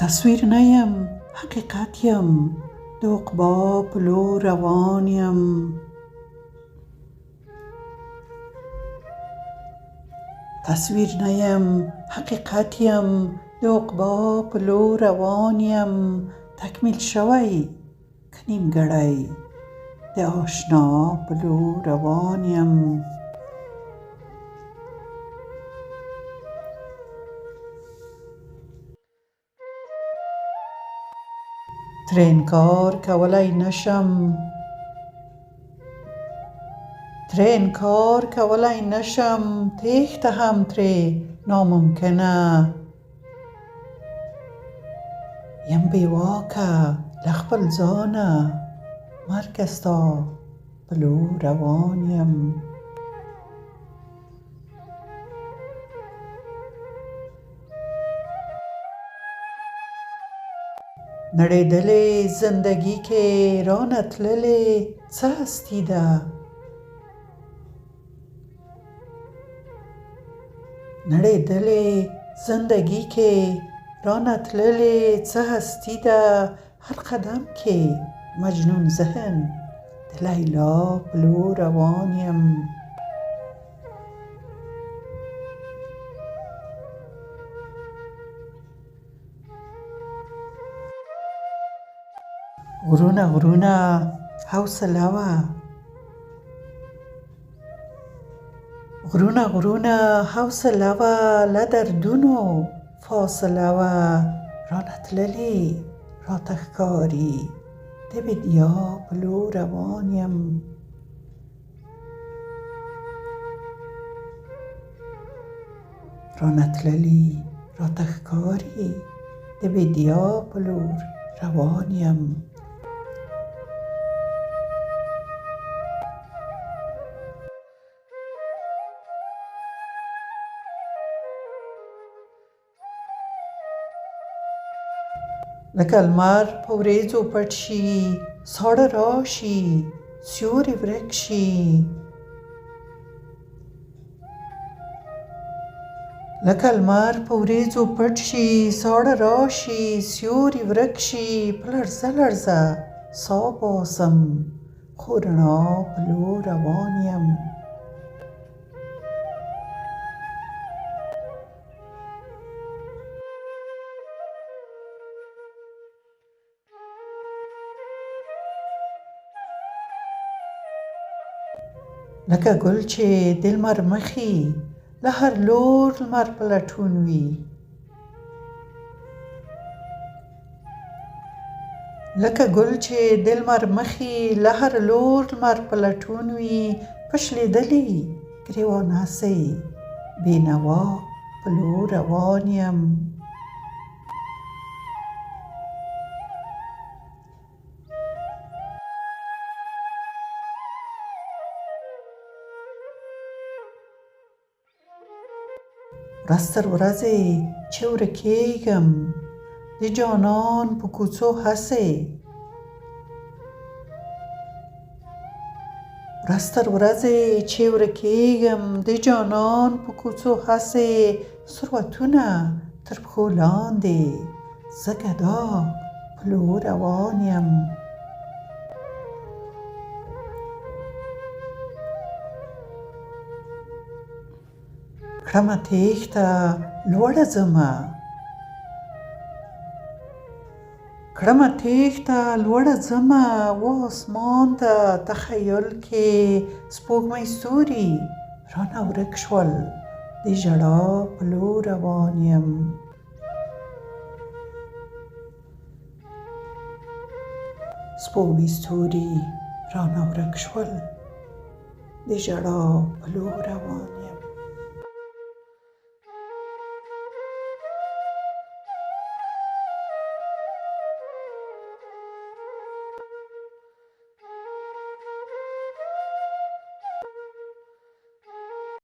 تصویر نیم حقیقت یم د عقبا په لور روان یم. تصویر نیم حقیقت یم د عقبا په لور روان یم. تکمیل شوی که نیمګړی د آشنا په لور روان یم. ترې انکار کولای نشم، ترې انکار کولای نشم، تېښته هم ترې ناممکنه. یم بې واکه له خپل ځانه، مرګه ستا په لور روان یم. نړېدلې زندګي کې رانه تللې څه هستي ده. نړېدلې زندګي کې رانه تللې څه هستي ده. هر قدم کې مجنون ذهن د لیلا په لور روان یم. غرونه غرونه حوصله وه، غرونه غرونه حوصله وه، له دردونو فاصله وه. رانه تللې راته ښکاري د بېديا په لور روان یم. رانه تللې راته ښکاري د بېديا په لور روان یم. لکه لمر په وریځو پټ شي، ساړه راشي، سیوری ورک شي. لکه لمر په وریځو پټ شي، ساړه راشي، سیوری ورک شي. په لړزه لړزه ساه باسم، خو رڼا په لور روان یم. لکه ګل چې د لمر مخې له هر لور لمر په لټون وي. لکه ګل چې د لمر مخې له هر لور لمر په لټون وي. په شلېدلې ګریوان هسې بېنوا په لور روان یم. ورځ تر ورځې چې ورکېږم د جانان په کوڅو هسې. ورځ تر ورځې چې ورکېږم د جانان په کوڅو هسې. ثروتونه تر پښو لاندې زه ګدا په لور روان یم. کړمه تېښته لوړه ځمه، کړمه تېښته لوړه ځمه. و اسمان ته تخیل کې سپوږمۍ ستوري رانه ورک شول د ژړا په لور روان یم. سپوږمۍ ستوري رانه ورک شول د ژړا په لور روان یم.